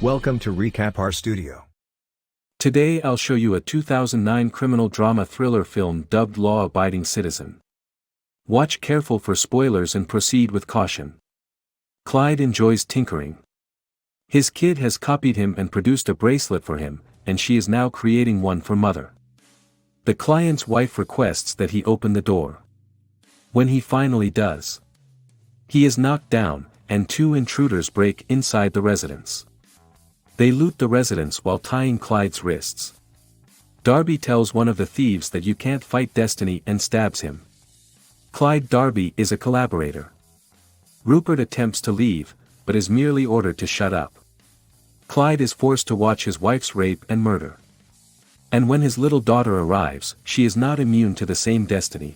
Welcome to Recap Our Studio. Today I'll show you a 2009 criminal drama thriller film dubbed Law Abiding Citizen. Watch careful for spoilers and proceed with caution. Clyde enjoys tinkering. His kid has copied him and produced a bracelet for him, and she is now creating one for mother. The client's wife requests that he open the door. When he finally does, he is knocked down, and two intruders break inside the residence. They loot the residence while tying Clyde's wrists. Darby tells one of the thieves that you can't fight destiny and stabs him. Clyde Darby is a collaborator. Rupert attempts to leave, but is merely ordered to shut up. Clyde is forced to watch his wife's rape and murder. And when his little daughter arrives, she is not immune to the same destiny.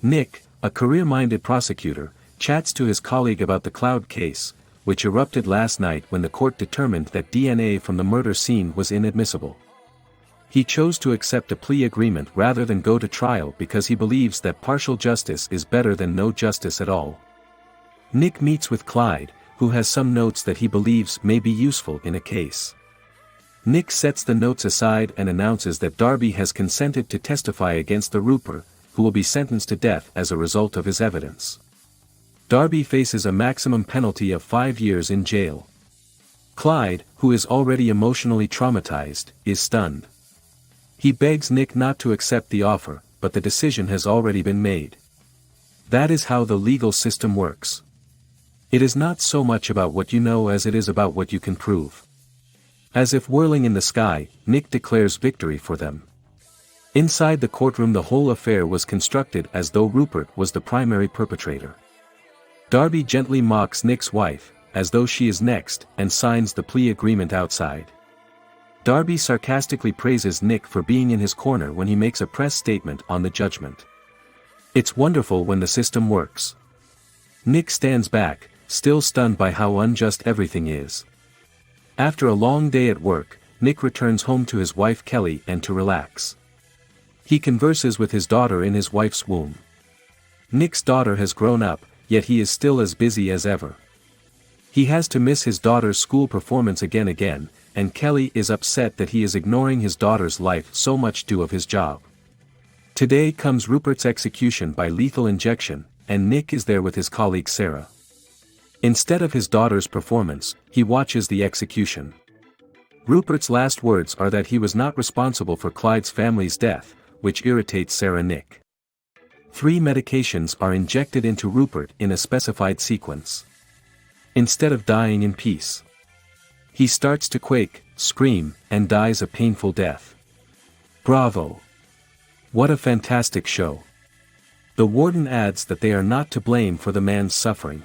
Nick, a career-minded prosecutor, chats to his colleague about the Cloud case, which erupted last night when the court determined that DNA from the murder scene was inadmissible. He chose to accept a plea agreement rather than go to trial because he believes that partial justice is better than no justice at all. Nick meets with Clyde, who has some notes that he believes may be useful in a case. Nick sets the notes aside and announces that Darby has consented to testify against the Rooper, who will be sentenced to death as a result of his evidence. Darby faces a maximum penalty of 5 years in jail. Clyde, who is already emotionally traumatized, is stunned. He begs Nick not to accept the offer, but the decision has already been made. That is how the legal system works. It is not so much about what you know as it is about what you can prove. As if whirling in the sky, Nick declares victory for them. Inside the courtroom, the whole affair was constructed as though Rupert was the primary perpetrator. Darby gently mocks Nick's wife, as though she is next, and signs the plea agreement outside. Darby sarcastically praises Nick for being in his corner when he makes a press statement on the judgment. It's wonderful when the system works. Nick stands back, still stunned by how unjust everything is. After a long day at work, Nick returns home to his wife Kelly and to relax. He converses with his daughter in his wife's womb. Nick's daughter has grown up, yet he is still as busy as ever. He has to miss his daughter's school performance again, and Kelly is upset that he is ignoring his daughter's life so much due of his job. Today comes Rupert's execution by lethal injection, and Nick is there with his colleague Sarah. Instead of his daughter's performance, he watches the execution. Rupert's last words are that he was not responsible for Clyde's family's death, which irritates Sarah. Nick. 3 medications are injected into Rupert in a specified sequence. Instead of dying in peace, he starts to quake, scream, and dies a painful death. Bravo! What a fantastic show! The warden adds that they are not to blame for the man's suffering.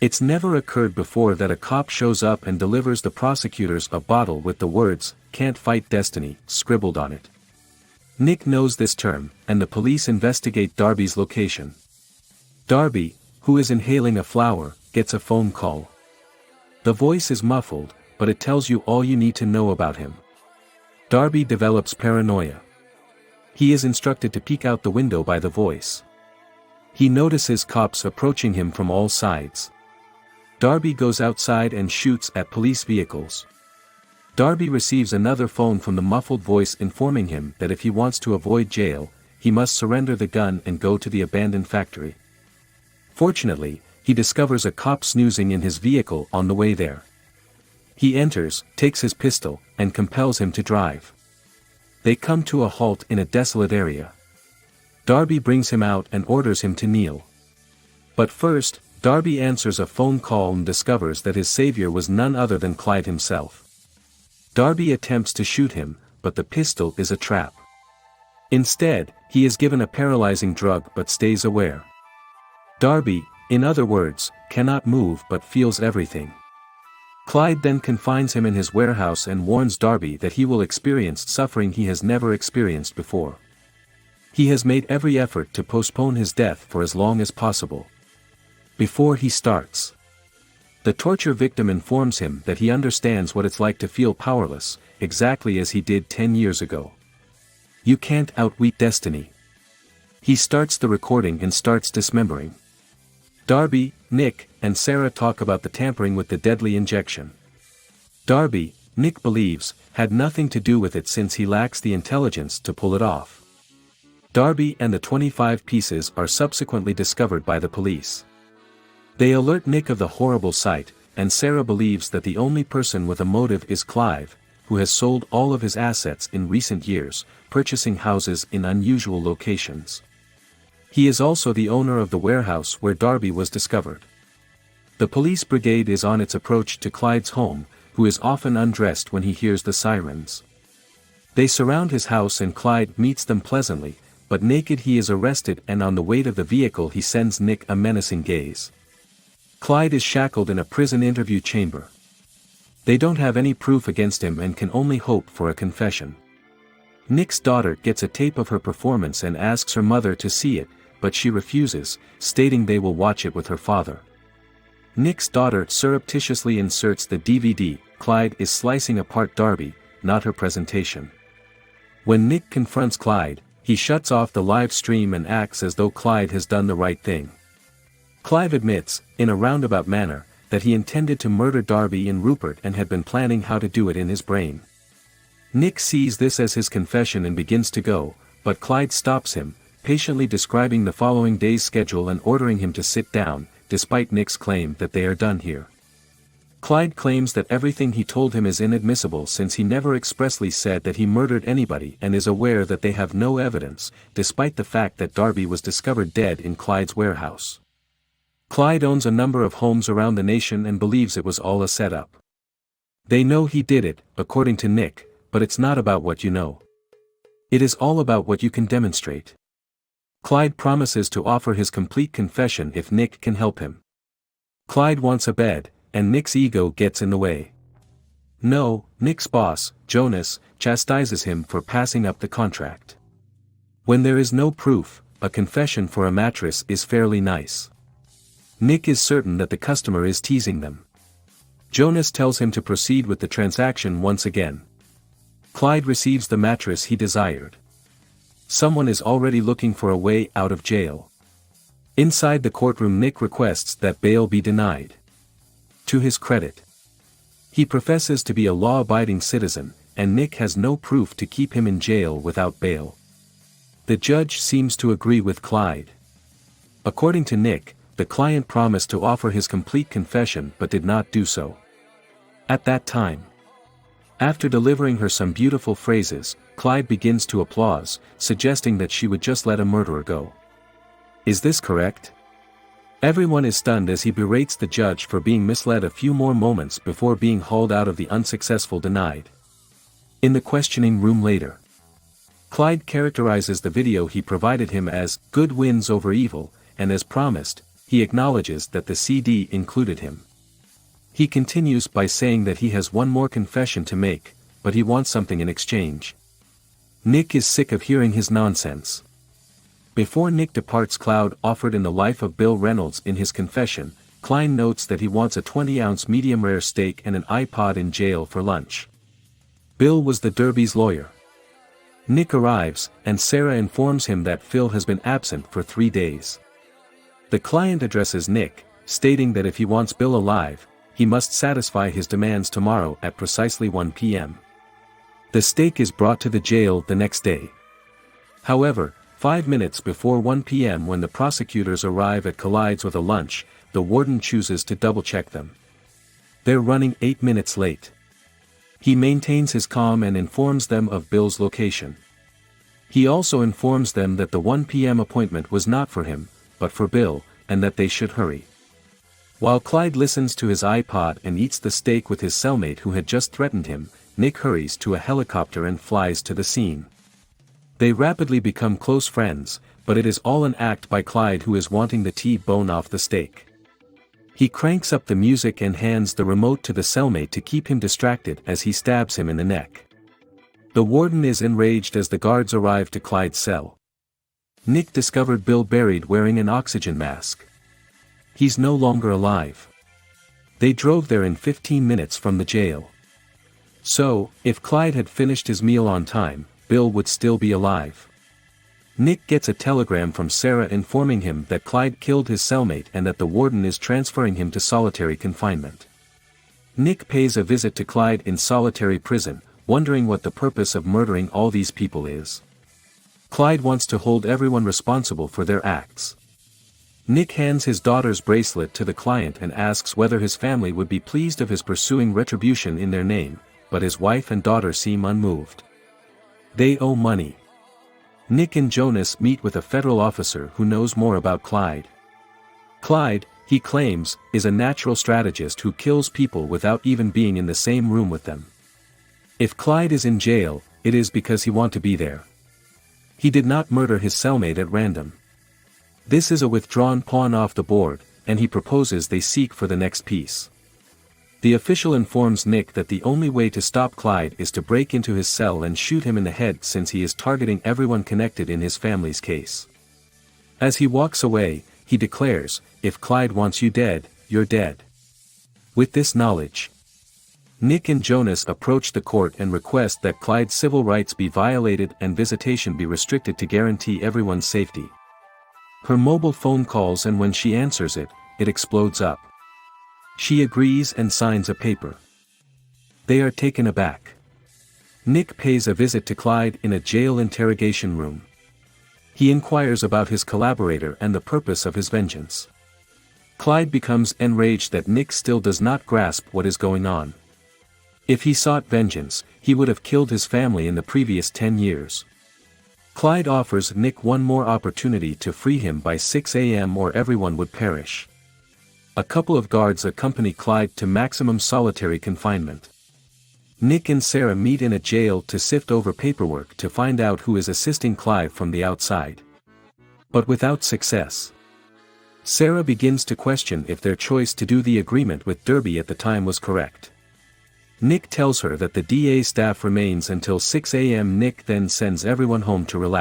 It's never occurred before that a cop shows up and delivers the prosecutors a bottle with the words, "Can't fight destiny," scribbled on it. Nick knows this term, and the police investigate Darby's location. Darby, who is inhaling a flower, gets a phone call. The voice is muffled, but it tells you all you need to know about him. Darby develops paranoia. He is instructed to peek out the window by the voice. He notices cops approaching him from all sides. Darby goes outside and shoots at police vehicles. Darby receives another phone from the muffled voice informing him that if he wants to avoid jail, he must surrender the gun and go to the abandoned factory. Fortunately, he discovers a cop snoozing in his vehicle on the way there. He enters, takes his pistol, and compels him to drive. They come to a halt in a desolate area. Darby brings him out and orders him to kneel. But first, Darby answers a phone call and discovers that his savior was none other than Clyde himself. Darby attempts to shoot him, but the pistol is a trap. Instead, he is given a paralyzing drug but stays aware. Darby, in other words, cannot move but feels everything. Clyde then confines him in his warehouse and warns Darby that he will experience suffering he has never experienced before. He has made every effort to postpone his death for as long as possible. Before he starts, the torture victim informs him that he understands what it's like to feel powerless, exactly as he did 10 years ago. You can't outwit destiny. He starts the recording and starts dismembering. Darby, Nick, and Sarah talk about the tampering with the deadly injection. Darby, Nick believes, had nothing to do with it since he lacks the intelligence to pull it off. Darby and the 25 pieces are subsequently discovered by the police. They alert Nick of the horrible sight, and Sarah believes that the only person with a motive is Clive, who has sold all of his assets in recent years, purchasing houses in unusual locations. He is also the owner of the warehouse where Darby was discovered. The police brigade is on its approach to Clyde's home, who is often undressed when he hears the sirens. They surround his house and Clyde meets them pleasantly, but naked he is arrested and on the weight of the vehicle he sends Nick a menacing gaze. Clyde is shackled in a prison interview chamber. They don't have any proof against him and can only hope for a confession. Nick's daughter gets a tape of her performance and asks her mother to see it, but she refuses, stating they will watch it with her father. Nick's daughter surreptitiously inserts the DVD. Clyde is slicing apart Darby, not her presentation. When Nick confronts Clyde, he shuts off the live stream and acts as though Clyde has done the right thing. Clive admits, in a roundabout manner, that he intended to murder Darby and Rupert and had been planning how to do it in his brain. Nick sees this as his confession and begins to go, but Clyde stops him, patiently describing the following day's schedule and ordering him to sit down, despite Nick's claim that they are done here. Clyde claims that everything he told him is inadmissible since he never expressly said that he murdered anybody and is aware that they have no evidence, despite the fact that Darby was discovered dead in Clyde's warehouse. Clyde owns a number of homes around the nation and believes it was all a setup. They know he did it, according to Nick, but it's not about what you know. It is all about what you can demonstrate. Clyde promises to offer his complete confession if Nick can help him. Clyde wants a bed, and Nick's ego gets in the way. No, Nick's boss, Jonas, chastises him for passing up the contract. When there is no proof, a confession for a mattress is fairly nice. Nick is certain that the customer is teasing them. Jonas tells him to proceed with the transaction once again. Clyde receives the mattress he desired. Someone is already looking for a way out of jail. Inside the courtroom, Nick requests that bail be denied. To his credit, he professes to be a law-abiding citizen, and Nick has no proof to keep him in jail without bail. The judge seems to agree with Clyde. According to Nick, the client promised to offer his complete confession but did not do so. At that time, after delivering her some beautiful phrases, Clyde begins to applaud, suggesting that she would just let a murderer go. Is this correct? Everyone is stunned as he berates the judge for being misled a few more moments before being hauled out of the unsuccessful denied. In the questioning room later, Clyde characterizes the video he provided him as good wins over evil, and as promised, he acknowledges that the CD included him. He continues by saying that he has one more confession to make, but he wants something in exchange. Nick is sick of hearing his nonsense. Before Nick departs, Clyde offered in the life of Bill Reynolds in his confession. Clyde notes that he wants a 20-ounce medium-rare steak and an iPod in jail for lunch. Bill was the Darby's lawyer. Nick arrives, and Sarah informs him that Phil has been absent for 3 days. The client addresses Nick, stating that if he wants Bill alive, he must satisfy his demands tomorrow at precisely 1 p.m. The steak is brought to the jail the next day. However, 5 minutes before 1 p.m. when the prosecutors arrive at Clyde's with a lunch, the warden chooses to double-check them. They're running 8 minutes late. He maintains his calm and informs them of Bill's location. He also informs them that the 1 p.m. appointment was not for him, but for Bill, and that they should hurry. While Clyde listens to his iPod and eats the steak with his cellmate who had just threatened him, Nick hurries to a helicopter and flies to the scene. They rapidly become close friends, but it is all an act by Clyde, who is wanting the T-bone off the steak. He cranks up the music and hands the remote to the cellmate to keep him distracted as he stabs him in the neck. The warden is enraged as the guards arrive to Clyde's cell. Nick discovered Bill buried wearing an oxygen mask. He's no longer alive. They drove there in 15 minutes from the jail. So, if Clyde had finished his meal on time, Bill would still be alive. Nick gets a telegram from Sarah informing him that Clyde killed his cellmate and that the warden is transferring him to solitary confinement. Nick pays a visit to Clyde in solitary prison, wondering what the purpose of murdering all these people is. Clyde wants to hold everyone responsible for their acts. Nick hands his daughter's bracelet to the client and asks whether his family would be pleased of his pursuing retribution in their name, but his wife and daughter seem unmoved. They owe money. Nick and Jonas meet with a federal officer who knows more about Clyde. Clyde, he claims, is a natural strategist who kills people without even being in the same room with them. If Clyde is in jail, it is because he wants to be there. He did not murder his cellmate at random. This is a withdrawn pawn off the board, and he proposes they seek for the next piece. The official informs Nick that the only way to stop Clyde is to break into his cell and shoot him in the head since he is targeting everyone connected in his family's case. As he walks away, he declares, "If Clyde wants you dead, you're dead." With this knowledge, Nick and Jonas approach the court and request that Clyde's civil rights be violated and visitation be restricted to guarantee everyone's safety. Her mobile phone calls, and when she answers it, it explodes up. She agrees and signs a paper. They are taken aback. Nick pays a visit to Clyde in a jail interrogation room. He inquires about his collaborator and the purpose of his vengeance. Clyde becomes enraged that Nick still does not grasp what is going on. If he sought vengeance, he would have killed his family in the previous 10 years. Clyde offers Nick one more opportunity to free him by 6 a.m. or everyone would perish. A couple of guards accompany Clyde to maximum solitary confinement. Nick and Sarah meet in a jail to sift over paperwork to find out who is assisting Clyde from the outside. But without success. Sarah begins to question if their choice to do the agreement with Darby at the time was correct. Nick tells her that the DA staff remains until 6 a.m. Nick then sends everyone home to relax.